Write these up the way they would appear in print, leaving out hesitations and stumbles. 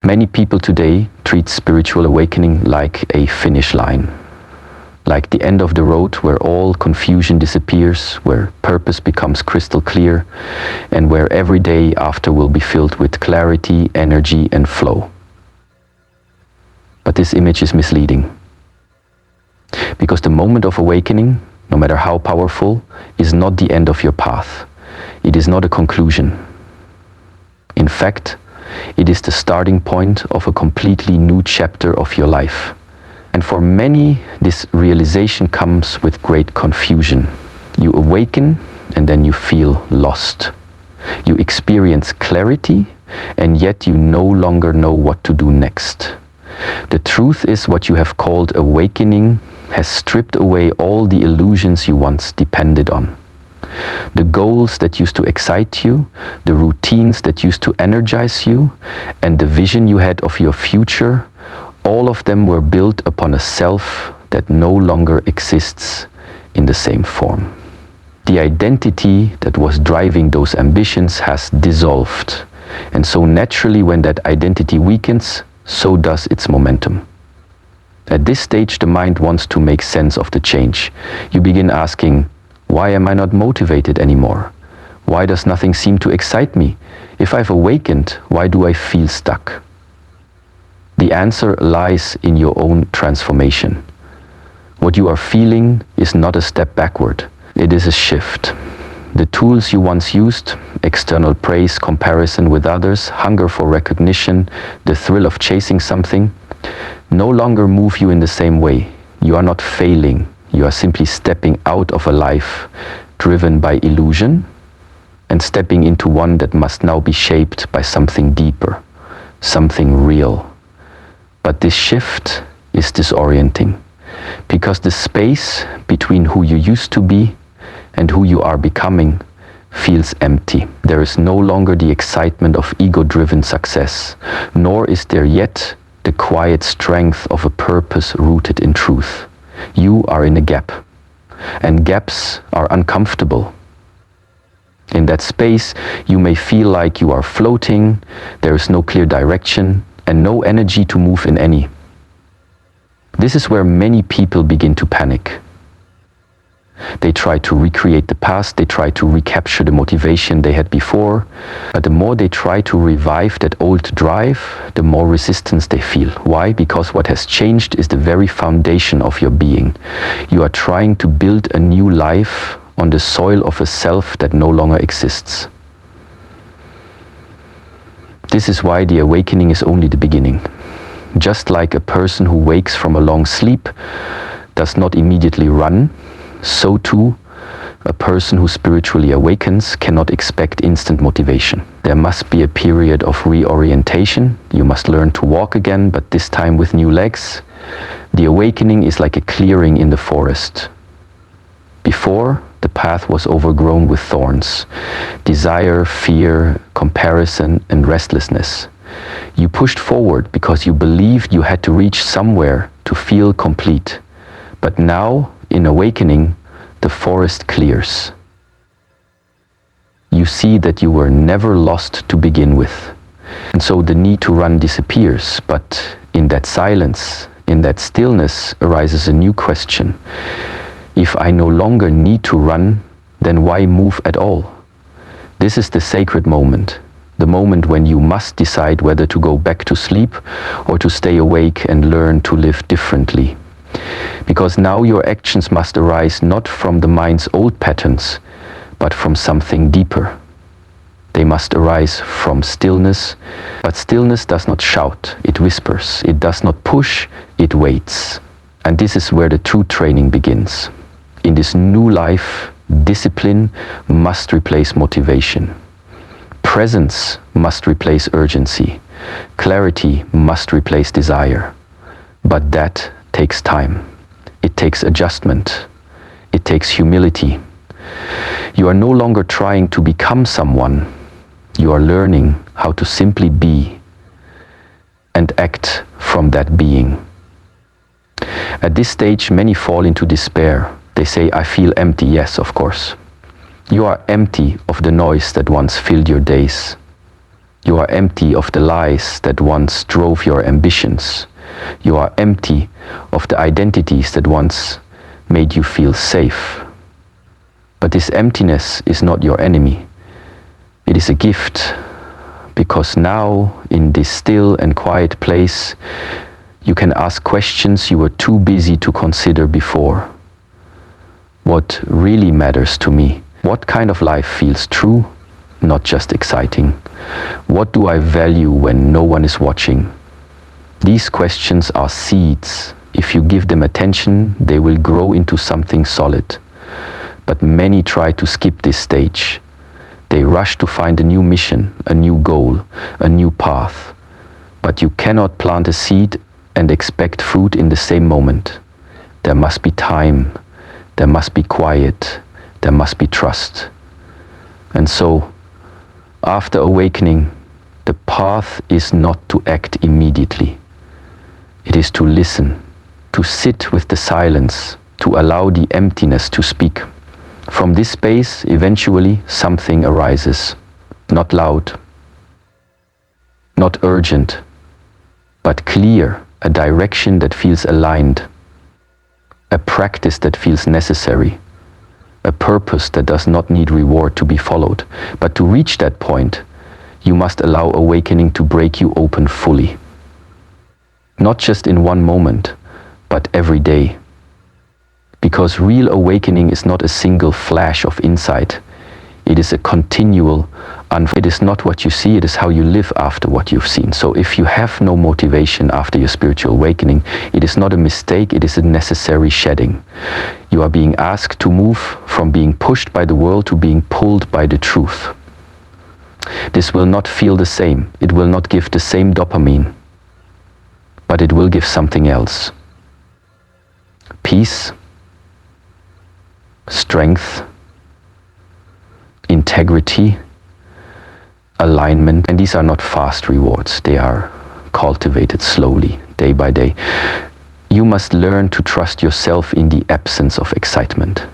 Many people today treat spiritual awakening like a finish line, like the end of the road where all confusion disappears, where purpose becomes crystal clear, and where every day after will be filled with clarity, energy, and flow. But this image is misleading. Because the moment of awakening, no matter how powerful, is not the end of your path. It is not a conclusion. In fact, it is the starting point of a completely new chapter of your life. And for many, this realization comes with great confusion. You awaken and then you feel lost. You experience clarity and yet you no longer know what to do next. The truth is, what you have called awakening has stripped away all the illusions you once depended on. The goals that used to excite you, the routines that used to energize you, and the vision you had of your future, all of them were built upon a self that no longer exists in the same form. The identity that was driving those ambitions has dissolved. And so naturally, when that identity weakens, so does its momentum. At this stage, the mind wants to make sense of the change. You begin asking, why am I not motivated anymore? Why does nothing seem to excite me? If I've awakened, why do I feel stuck? The answer lies in your own transformation. What you are feeling is not a step backward. It is a shift. The tools you once used, external praise, comparison with others, hunger for recognition, the thrill of chasing something, no longer move you in the same way. You are not failing. You are simply stepping out of a life driven by illusion and stepping into one that must now be shaped by something deeper, something real. But this shift is disorienting because the space between who you used to be and who you are becoming feels empty. There is no longer the excitement of ego-driven success, nor is there yet the quiet strength of a purpose rooted in truth. You are in a gap, and gaps are uncomfortable. In that space, you may feel like you are floating, there is no clear direction, and no energy to move in any. This is where many people begin to panic. They try to recreate the past, they try to recapture the motivation they had before, but the more they try to revive that old drive, the more resistance they feel. Why? Because what has changed is the very foundation of your being. You are trying to build a new life on the soil of a self that no longer exists. This is why the awakening is only the beginning. Just like a person who wakes from a long sleep does not immediately run, so too, a person who spiritually awakens cannot expect instant motivation. There must be a period of reorientation. You must learn to walk again, but this time with new legs. The awakening is like a clearing in the forest. Before, the path was overgrown with thorns, desire, fear, comparison, and restlessness. You pushed forward because you believed you had to reach somewhere to feel complete. But now, in awakening, the forest clears. You see that you were never lost to begin with. And so the need to run disappears, but in that silence, in that stillness, arises a new question. If I no longer need to run, then why move at all? This is the sacred moment, the moment when you must decide whether to go back to sleep or to stay awake and learn to live differently. Because now your actions must arise not from the mind's old patterns, but from something deeper. They must arise from stillness, but stillness does not shout, it whispers. It does not push, it waits. And this is where the true training begins. In this new life, discipline must replace motivation. Presence must replace urgency. Clarity must replace desire. But that takes time. It takes adjustment. It takes humility. You are no longer trying to become someone. You are learning how to simply be and act from that being. At this stage, many fall into despair. They say, I feel empty. Yes, of course. You are empty of the noise that once filled your days. You are empty of the lies that once drove your ambitions. You are empty of the identities that once made you feel safe. But this emptiness is not your enemy. It is a gift, because now, in this still and quiet place, you can ask questions you were too busy to consider before. What really matters to me? What kind of life feels true, not just exciting? What do I value when no one is watching? These questions are seeds. If you give them attention, they will grow into something solid. But many try to skip this stage. They rush to find a new mission, a new goal, a new path. But you cannot plant a seed and expect fruit in the same moment. There must be time, there must be quiet, there must be trust. And so, after awakening, the path is not to act immediately. It is to listen, to sit with the silence, to allow the emptiness to speak. From this space, eventually, something arises. Not loud, not urgent, but clear, a direction that feels aligned, a practice that feels necessary, a purpose that does not need reward to be followed. But to reach that point, you must allow awakening to break you open fully. Not just in one moment, but every day. Because real awakening is not a single flash of insight. It is a continual it is not what you see, it is how you live after what you've seen. So if you have no motivation after your spiritual awakening, it is not a mistake, it is a necessary shedding. You are being asked to move from being pushed by the world to being pulled by the truth. This will not feel the same, it will not give the same dopamine, but it will give something else. Peace, strength, integrity, alignment. And these are not fast rewards, they are cultivated slowly, day by day. You must learn to trust yourself in the absence of excitement.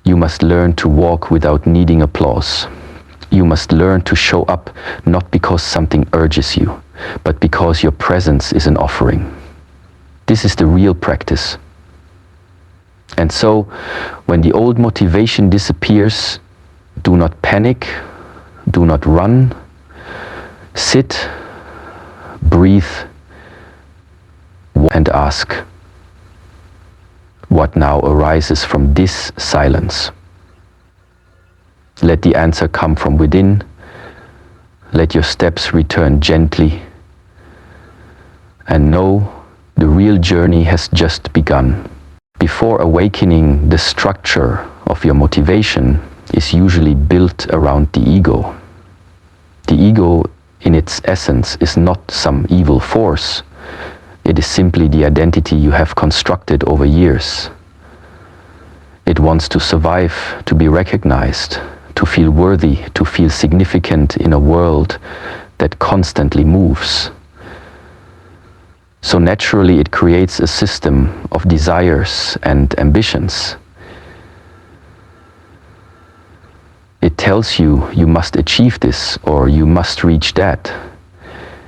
You must learn to walk without needing applause. You must learn to show up not because something urges you, but because your presence is an offering. This is the real practice. And so, when the old motivation disappears, do not panic, do not run, sit, breathe, and ask, what now arises from this silence? Let the answer come from within. Let your steps return gently. And know the real journey has just begun. Before awakening, the structure of your motivation is usually built around the ego. The ego, in its essence, is not some evil force. It is simply the identity you have constructed over years. It wants to survive, to be recognized, to feel worthy, to feel significant in a world that constantly moves. So naturally it creates a system of desires and ambitions. It tells you, you must achieve this or you must reach that.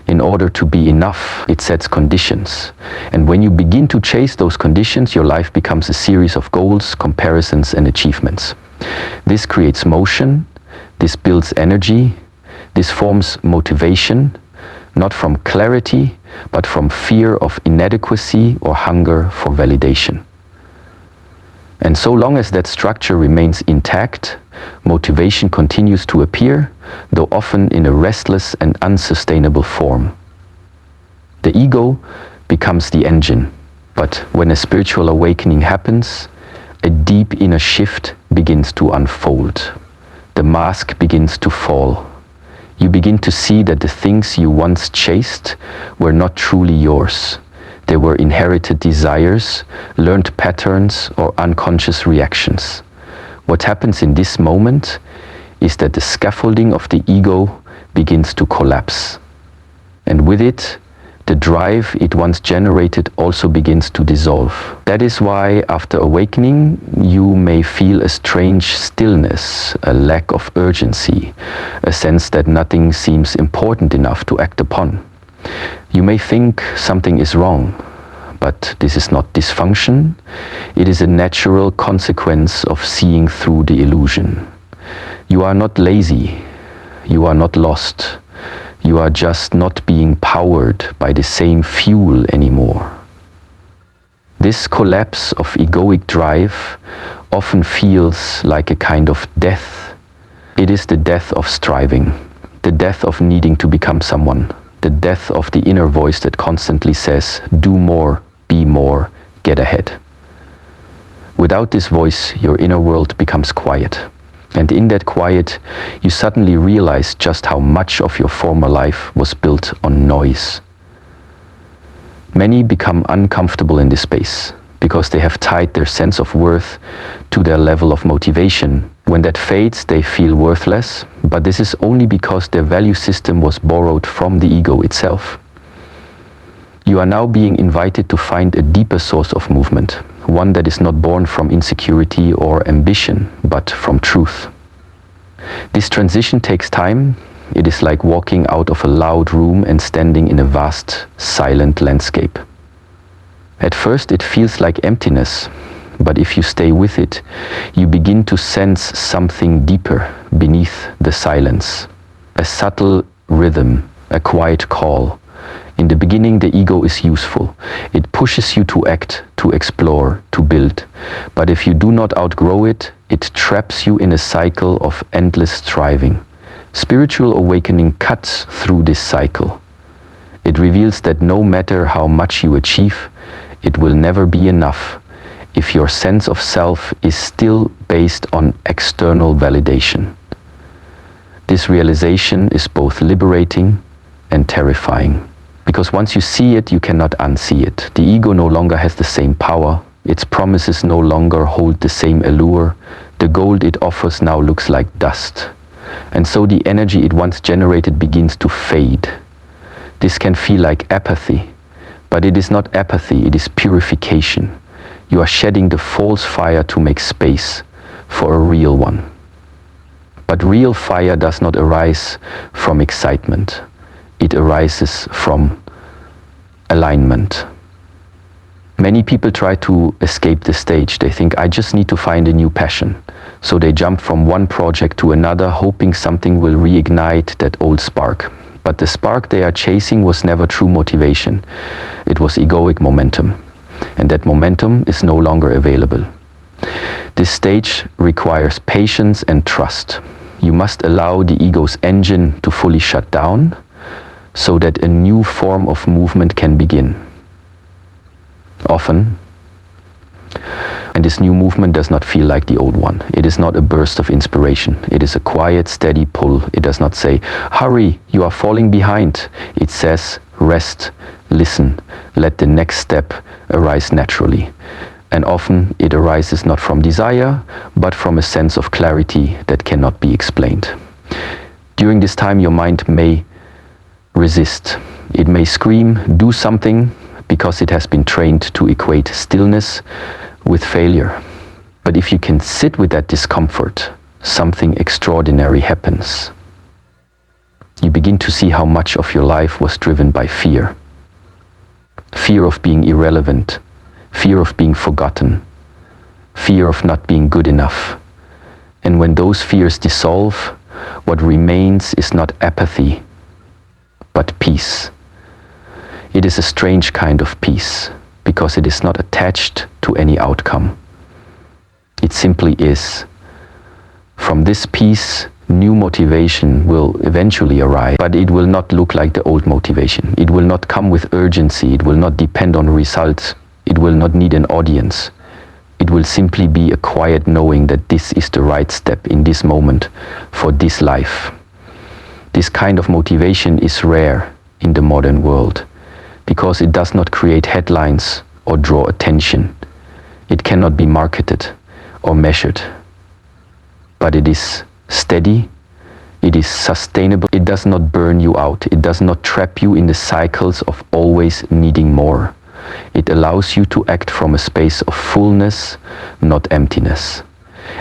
In order to be enough, it sets conditions. And when you begin to chase those conditions, your life becomes a series of goals, comparisons, and achievements. This creates motion, this builds energy, this forms motivation, not from clarity, but from fear of inadequacy or hunger for validation. And so long as that structure remains intact, motivation continues to appear, though often in a restless and unsustainable form. The ego becomes the engine, but when a spiritual awakening happens, a deep inner shift begins to unfold. The mask begins to fall. You begin to see that the things you once chased were not truly yours. They were inherited desires, learned patterns, or unconscious reactions. What happens in this moment is that the scaffolding of the ego begins to collapse. And with it, The drive it once generated also begins to dissolve. That is why, after awakening, you may feel a strange stillness, a lack of urgency, a sense that nothing seems important enough to act upon. You may think something is wrong, but this is not dysfunction. It is a natural consequence of seeing through the illusion. You are not lazy. You are not lost. You are just not being powered by the same fuel anymore. This collapse of egoic drive often feels like a kind of death. It is the death of striving, the death of needing to become someone, the death of the inner voice that constantly says, do more, be more, get ahead. Without this voice, your inner world becomes quiet. And in that quiet, you suddenly realize just how much of your former life was built on noise. Many become uncomfortable in this space because they have tied their sense of worth to their level of motivation. When that fades, they feel worthless, but this is only because their value system was borrowed from the ego itself. You are now being invited to find a deeper source of movement, one that is not born from insecurity or ambition, but from truth. This transition takes time. It is like walking out of a loud room and standing in a vast, silent landscape. At first it feels like emptiness, but if you stay with it, you begin to sense something deeper beneath the silence. A subtle rhythm, a quiet call. In the beginning, the ego is useful. It pushes you to act, to explore, to build. But if you do not outgrow it, it traps you in a cycle of endless striving. Spiritual awakening cuts through this cycle. It reveals that no matter how much you achieve, it will never be enough if your sense of self is still based on external validation. This realization is both liberating and terrifying. Because once you see it, you cannot unsee it. The ego no longer has the same power. Its promises no longer hold the same allure. The gold it offers now looks like dust. And so the energy it once generated begins to fade. This can feel like apathy, but it is not apathy, it is purification. You are shedding the false fire to make space for a real one. But real fire does not arise from excitement. It arises from alignment. Many people try to escape the stage. They think, I just need to find a new passion. So they jump from one project to another, hoping something will reignite that old spark. But the spark they are chasing was never true motivation. It was egoic momentum. And that momentum is no longer available. This stage requires patience and trust. You must allow the ego's engine to fully shut down, so that a new form of movement can begin. Often, and this new movement does not feel like the old one. It is not a burst of inspiration. It is a quiet, steady pull. It does not say, hurry, you are falling behind. It says, rest, listen, let the next step arise naturally. And often it arises not from desire, but from a sense of clarity that cannot be explained. During this time, your mind may resist. It may scream, do something, because it has been trained to equate stillness with failure. But if you can sit with that discomfort, something extraordinary happens. You begin to see how much of your life was driven by fear. Fear of being irrelevant, fear of being forgotten, fear of not being good enough. And when those fears dissolve, what remains is not apathy, but peace. It is a strange kind of peace, because it is not attached to any outcome. It simply is. From this peace, new motivation will eventually arise, but it will not look like the old motivation. It will not come with urgency. It will not depend on results. It will not need an audience. It will simply be a quiet knowing that this is the right step in this moment for this life. This kind of motivation is rare in the modern world, because it does not create headlines or draw attention. It cannot be marketed or measured. But it is steady, It is sustainable. It does not burn you out. It does not trap you in the cycles of always needing more. It allows you to act from a space of fullness, not emptiness.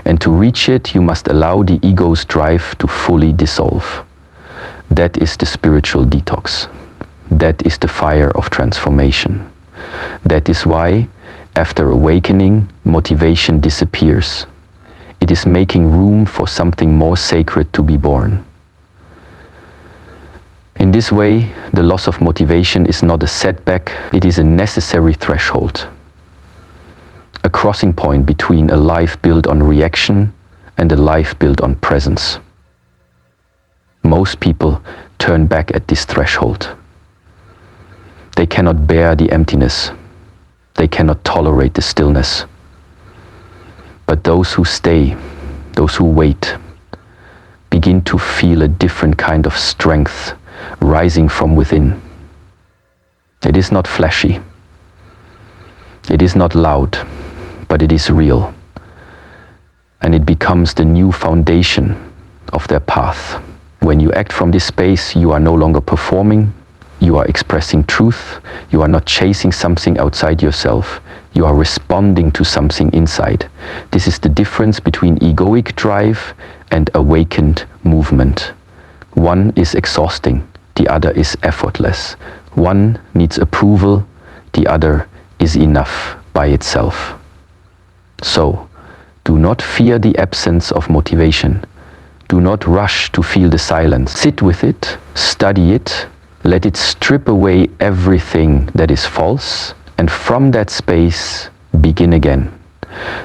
And to reach it, you must allow the ego's drive to fully dissolve. That is the spiritual detox. That is the fire of transformation. That is why, after awakening, motivation disappears. It is making room for something more sacred to be born. In this way, the loss of motivation is not a setback, it is a necessary threshold. A crossing point between a life built on reaction and a life built on presence. Most people turn back at this threshold. They cannot bear the emptiness. They cannot tolerate the stillness. But those who stay, those who wait, begin to feel a different kind of strength rising from within. It is not flashy. It is not loud, but it is real. And it becomes the new foundation of their path. When you act from this space, you are no longer performing, you are expressing truth, you are not chasing something outside yourself, you are responding to something inside. This is the difference between egoic drive and awakened movement. One is exhausting, the other is effortless. One needs approval, the other is enough by itself. So, do not fear the absence of motivation. Do not rush to feel the silence. Sit with it, study it, let it strip away everything that is false, and from that space, begin again.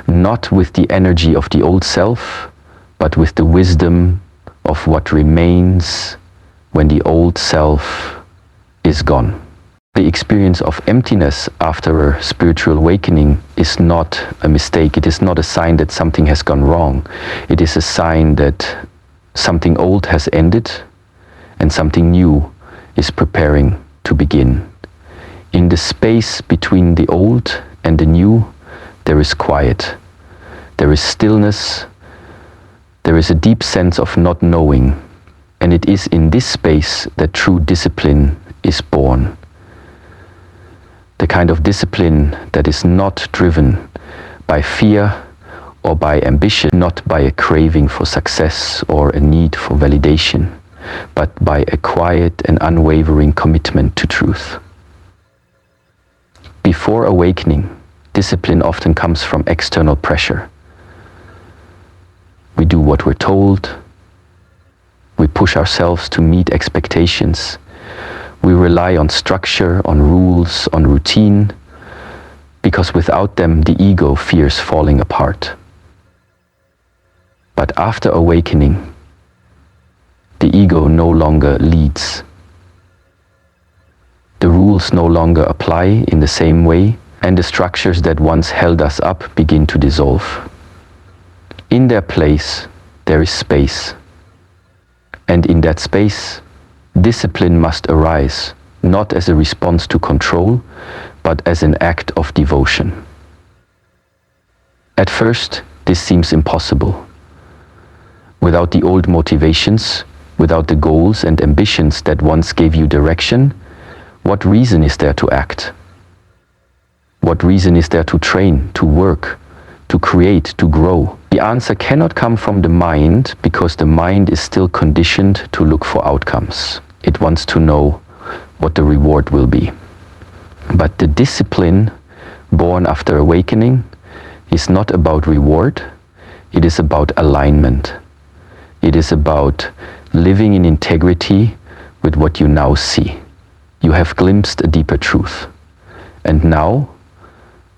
Not with the energy of the old self, but with the wisdom of what remains when the old self is gone. The experience of emptiness after a spiritual awakening is not a mistake. It is not a sign that something has gone wrong. It is a sign that something old has ended and something new is preparing to begin. In the space between the old and the new, there is quiet. There is stillness. There is a deep sense of not knowing. And it is in this space that true discipline is born. The kind of discipline that is not driven by fear or by ambition, not by a craving for success or a need for validation, but by a quiet and unwavering commitment to truth. Before awakening, discipline often comes from external pressure. We do what we're told. We push ourselves to meet expectations. We rely on structure, on rules, on routine, because without them the ego fears falling apart. But after awakening, the ego no longer leads. The rules no longer apply in the same way, and the structures that once held us up begin to dissolve. In their place, there is space. And in that space, discipline must arise, not as a response to control, but as an act of devotion. At first, this seems impossible. Without the old motivations, without the goals and ambitions that once gave you direction, what reason is there to act? What reason is there to train, to work, to create, to grow? The answer cannot come from the mind, because the mind is still conditioned to look for outcomes. It wants to know what the reward will be. But the discipline born after awakening is not about reward, it is about alignment. It is about living in integrity with what you now see. You have glimpsed a deeper truth. And now,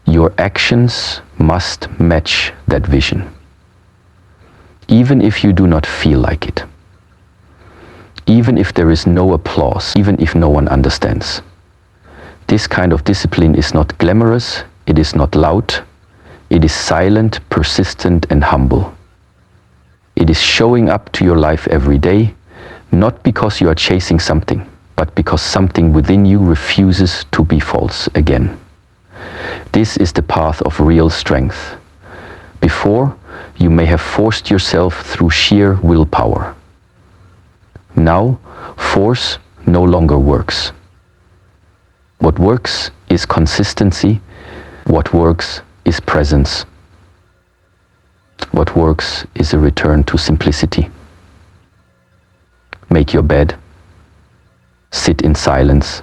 your actions must match that vision. Even if you do not feel like it. Even if there is no applause, even if no one understands. This kind of discipline is not glamorous, it is not loud, it is silent, persistent, and humble. It is showing up to your life every day, not because you are chasing something, but because something within you refuses to be false again. This is the path of real strength. Before, you may have forced yourself through sheer willpower. Now, force no longer works. What works is consistency. What works is presence. What works is a return to simplicity. Make your bed. Sit in silence.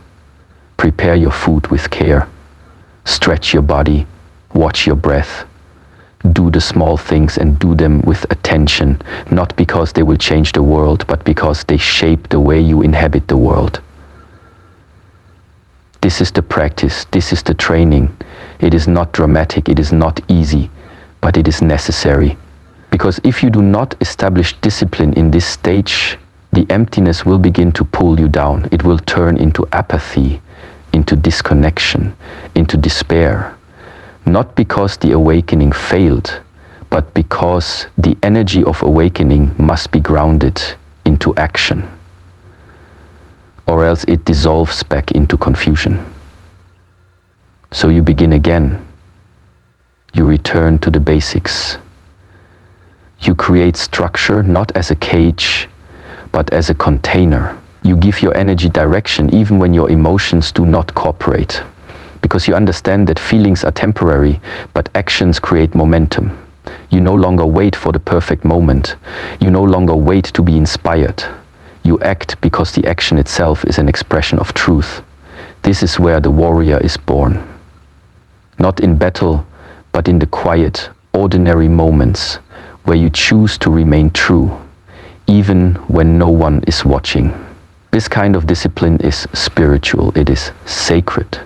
Prepare your food with care. Stretch your body. Watch your breath. Do the small things and do them with attention, not because they will change the world, but because they shape the way you inhabit the world. This is the practice, this is the training. It is not dramatic, it is not easy, but it is necessary. Because if you do not establish discipline in this stage, the emptiness will begin to pull you down. It will turn into apathy, into disconnection, into despair. Not because the awakening failed, but because the energy of awakening must be grounded into action. Or else it dissolves back into confusion. So you begin again. You return to the basics. You create structure not as a cage, but as a container. You give your energy direction even when your emotions do not cooperate. Because you understand that feelings are temporary, but actions create momentum. You no longer wait for the perfect moment. You no longer wait to be inspired. You act because the action itself is an expression of truth. This is where the warrior is born. Not in battle, but in the quiet, ordinary moments where you choose to remain true, even when no one is watching. This kind of discipline is spiritual, it is sacred,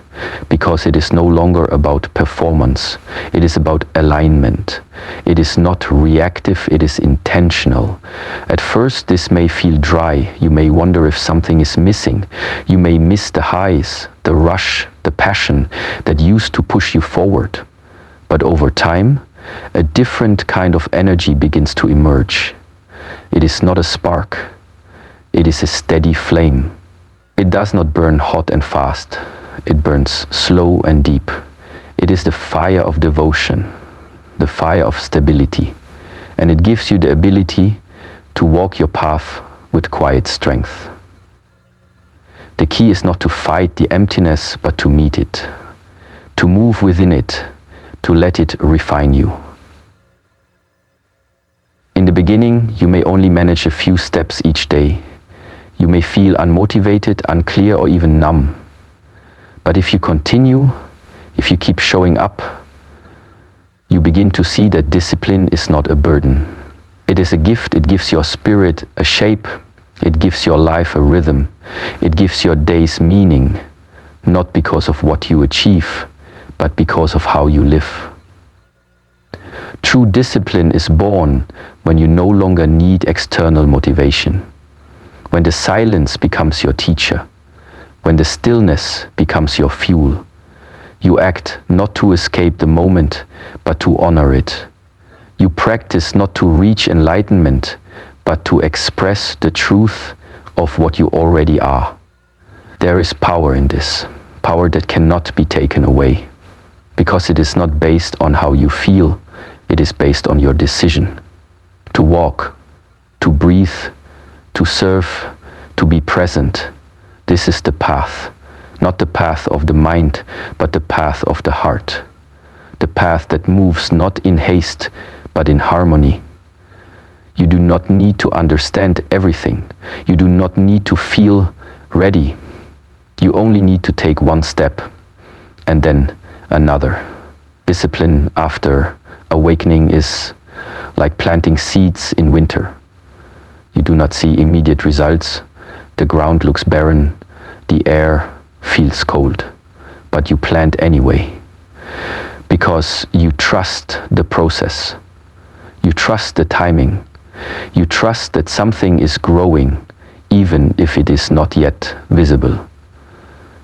because it is no longer about performance, it is about alignment. It is not reactive, it is intentional. At first this may feel dry, you may wonder if something is missing. You may miss the highs, the rush, the passion that used to push you forward. But over time, a different kind of energy begins to emerge. It is not a spark. It is a steady flame. It does not burn hot and fast. It burns slow and deep. It is the fire of devotion, the fire of stability, and it gives you the ability to walk your path with quiet strength. The key is not to fight the emptiness, but to meet it, to move within it, to let it refine you. In the beginning, you may only manage a few steps each day. You may feel unmotivated, unclear, or even numb. But if you continue, if you keep showing up, you begin to see that discipline is not a burden. It is a gift. It gives your spirit a shape. It gives your life a rhythm. It gives your days meaning, not because of what you achieve, but because of how you live. True discipline is born when you no longer need external motivation. When the silence becomes your teacher, when the stillness becomes your fuel, you act not to escape the moment, but to honor it. You practice not to reach enlightenment, but to express the truth of what you already are. There is power in this, power that cannot be taken away, because it is not based on how you feel, it is based on your decision to walk, to breathe, to serve, to be present. This is the path, not the path of the mind, but the path of the heart. The path that moves not in haste, but in harmony. You do not need to understand everything. You do not need to feel ready. You only need to take one step, and then another. Discipline after awakening is like planting seeds in winter. You do not see immediate results. The ground looks barren. The air feels cold. But you plant anyway. Because you trust the process. You trust the timing. You trust that something is growing, even if it is not yet visible.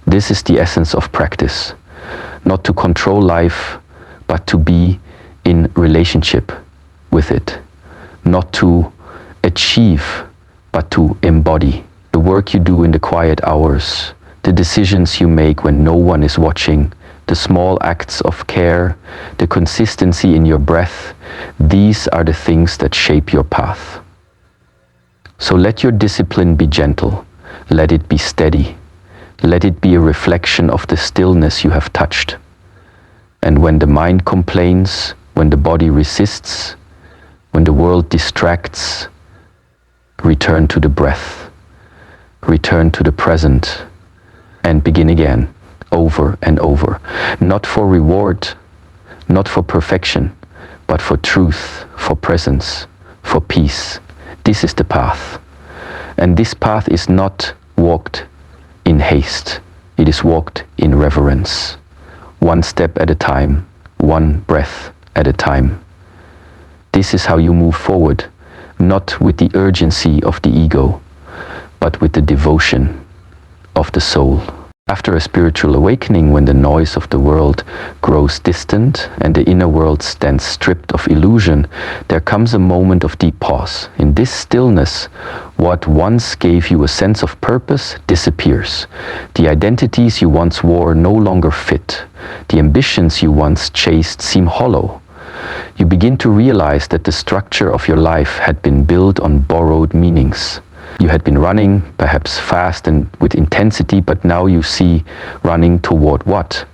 This is the essence of practice. Not to control life, but to be in relationship with it. Not to achieve, but to embody. The work you do in the quiet hours, the decisions you make when no one is watching, the small acts of care, the consistency in your breath, these are the things that shape your path. So let your discipline be gentle, let it be steady, let it be a reflection of the stillness you have touched. And when the mind complains, when the body resists, when the world distracts, return to the breath, return to the present, and begin again, over and over. Not for reward, not for perfection, but for truth, for presence, for peace. This is the path. And this path is not walked in haste. It is walked in reverence. One step at a time, one breath at a time. This is how you move forward, not with the urgency of the ego, but with the devotion of the soul. After a spiritual awakening, when the noise of the world grows distant and the inner world stands stripped of illusion, there comes a moment of deep pause. In this stillness, what once gave you a sense of purpose disappears. The identities you once wore no longer fit. The ambitions you once chased seem hollow. You begin to realize that the structure of your life had been built on borrowed meanings. You had been running, perhaps fast and with intensity, but now you see running toward what?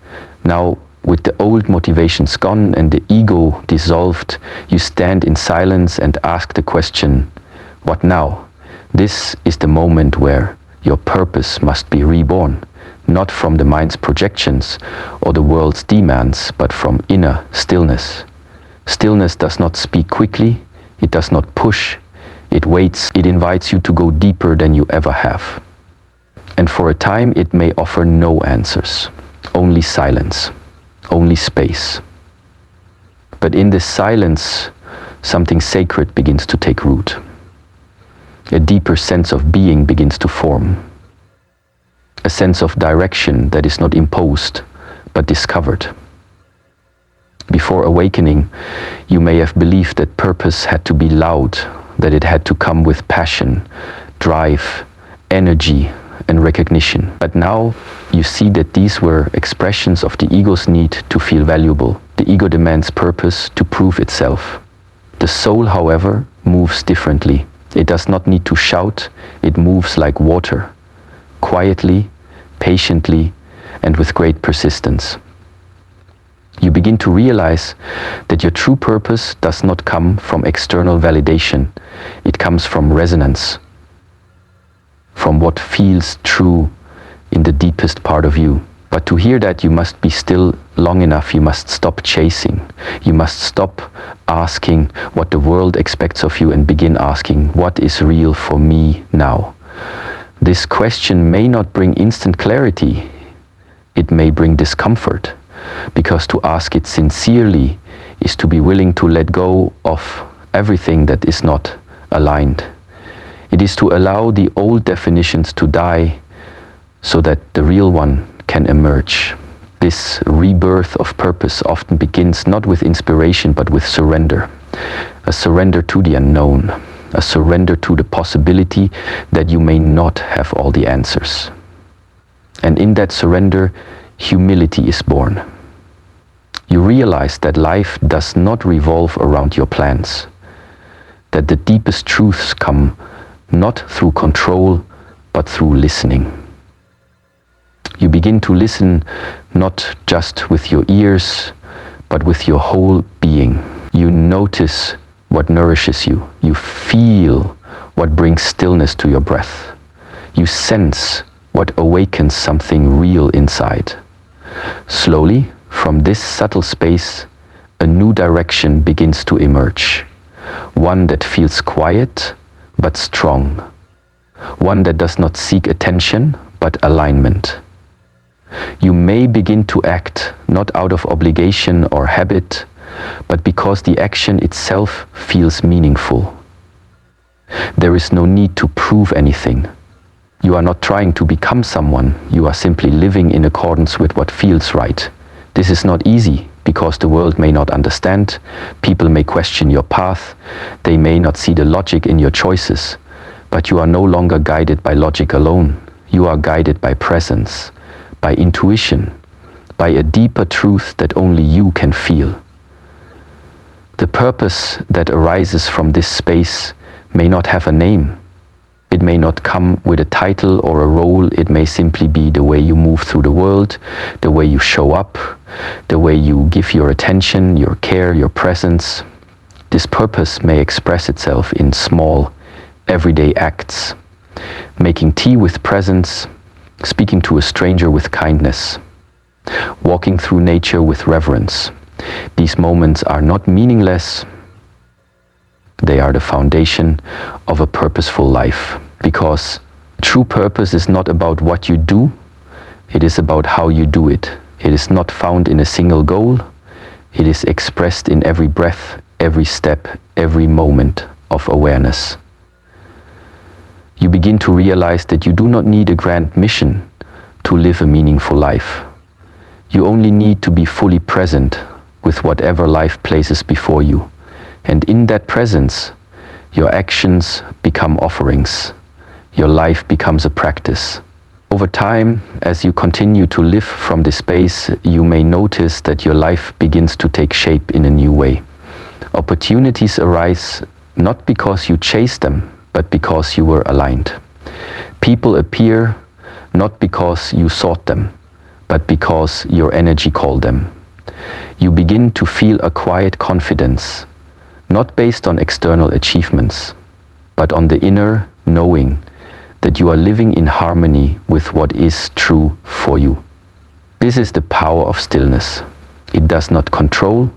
Now, with the old motivations gone and the ego dissolved, you stand in silence and ask the question, what now? This is the moment where your purpose must be reborn, not from the mind's projections or the world's demands, but from inner stillness. Stillness does not speak quickly, it does not push, it waits, it invites you to go deeper than you ever have. And for a time it may offer no answers, only silence, only space. But in this silence, something sacred begins to take root. A deeper sense of being begins to form. A sense of direction that is not imposed, but discovered. Before awakening, you may have believed that purpose had to be loud, that it had to come with passion, drive, energy, and recognition. But now you see that these were expressions of the ego's need to feel valuable. The ego demands purpose to prove itself. The soul, however, moves differently. It does not need to shout, it moves like water, quietly, patiently, and with great persistence. You begin to realize that your true purpose does not come from external validation. It comes from resonance, from what feels true in the deepest part of you. But to hear that, you must be still long enough. You must stop chasing. You must stop asking what the world expects of you and begin asking, what is real for me now? This question may not bring instant clarity. It may bring discomfort. Because to ask it sincerely is to be willing to let go of everything that is not aligned. It is to allow the old definitions to die so that the real one can emerge. This rebirth of purpose often begins not with inspiration but with surrender. A surrender to the unknown. A surrender to the possibility that you may not have all the answers. And in that surrender, humility is born. You realize that life does not revolve around your plans, that the deepest truths come not through control, but through listening. You begin to listen not just with your ears, but with your whole being. You notice what nourishes you. You feel what brings stillness to your breath. You sense what awakens something real inside. Slowly, from this subtle space, a new direction begins to emerge. One that feels quiet, but strong. One that does not seek attention, but alignment. You may begin to act not out of obligation or habit, but because the action itself feels meaningful. There is no need to prove anything. You are not trying to become someone, you are simply living in accordance with what feels right. This is not easy, because the world may not understand, people may question your path, they may not see the logic in your choices, but you are no longer guided by logic alone. You are guided by presence, by intuition, by a deeper truth that only you can feel. The purpose that arises from this space may not have a name. may not come with a title or a role. It may simply be the way you move through the world, the way you show up, the way you give your attention, your care, your presence. This purpose may express itself in small, everyday acts. Making tea with presence, speaking to a stranger with kindness, walking through nature with reverence. These moments are not meaningless. They are the foundation of a purposeful life, because true purpose is not about what you do, it is about how you do it. It is not found in a single goal, it is expressed in every breath, every step, every moment of awareness. You begin to realize that you do not need a grand mission to live a meaningful life. You only need to be fully present with whatever life places before you. And in that presence, your actions become offerings. Your life becomes a practice. Over time, as you continue to live from this space, you may notice that your life begins to take shape in a new way. Opportunities arise not because you chase them, but because you were aligned. People appear not because you sought them, but because your energy called them. You begin to feel a quiet confidence, not based on external achievements, but on the inner knowing that you are living in harmony with what is true for you. This is the power of stillness. It does not control,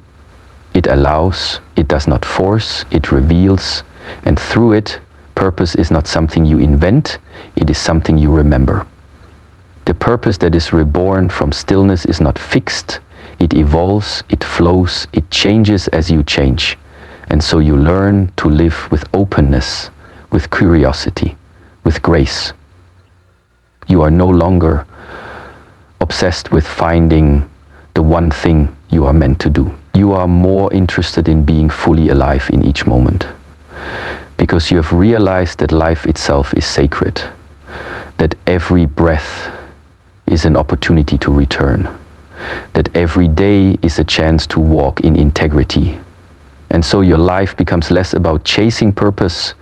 it allows, it does not force, it reveals, and through it, purpose is not something you invent, it is something you remember. The purpose that is reborn from stillness is not fixed, it evolves, it flows, it changes as you change. And so you learn to live with openness, with curiosity, with grace. You are no longer obsessed with finding the one thing you are meant to do. You are more interested in being fully alive in each moment. Because you have realized that life itself is sacred, that every breath is an opportunity to return, that every day is a chance to walk in integrity. And so your life becomes less about chasing purpose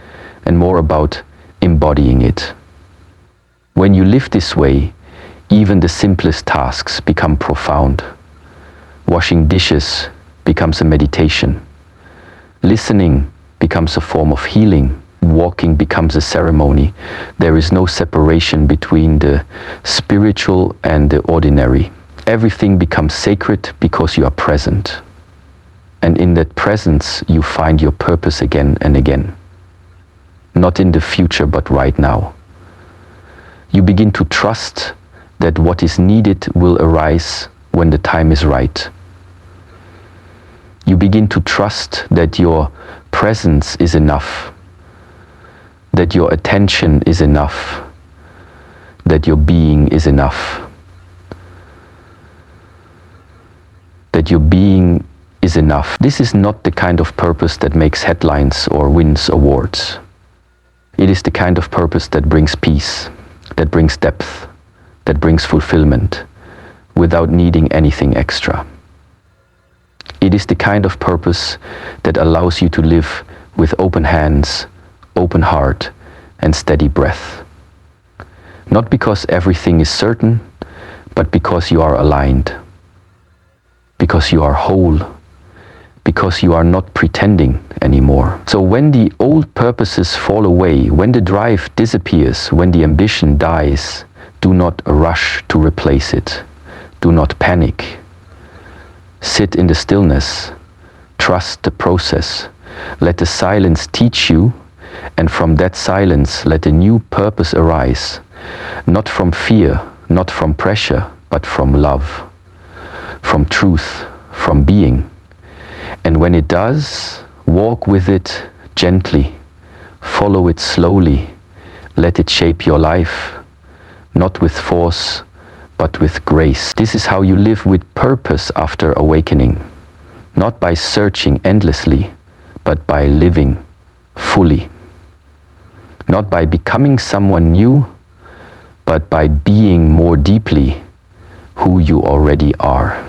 and more about embodying it. When you live this way, even the simplest tasks become profound. Washing dishes becomes a meditation. Listening becomes a form of healing. Walking becomes a ceremony. There is no separation between the spiritual and the ordinary. Everything becomes sacred because you are present. And in that presence, you find your purpose again and again. Not in the future, but right now. You begin to trust that what is needed will arise when the time is right. You begin to trust that your presence is enough, that your attention is enough, that your being is enough, that your being is enough. This is not the kind of purpose that makes headlines or wins awards. It is the kind of purpose that brings peace, that brings depth, that brings fulfillment, without needing anything extra. It is the kind of purpose that allows you to live with open hands, open heart, and steady breath. Not because everything is certain, but because you are aligned, because you are whole, because you are not pretending anymore. So when the old purposes fall away, when the drive disappears, when the ambition dies, do not rush to replace it. Do not panic. Sit in the stillness. Trust the process. Let the silence teach you, and from that silence let a new purpose arise. Not from fear, not from pressure, but from love, from truth, from being. And when it does, walk with it gently, follow it slowly, let it shape your life, not with force, but with grace. This is how you live with purpose after awakening, not by searching endlessly, but by living fully. Not by becoming someone new, but by being more deeply who you already are.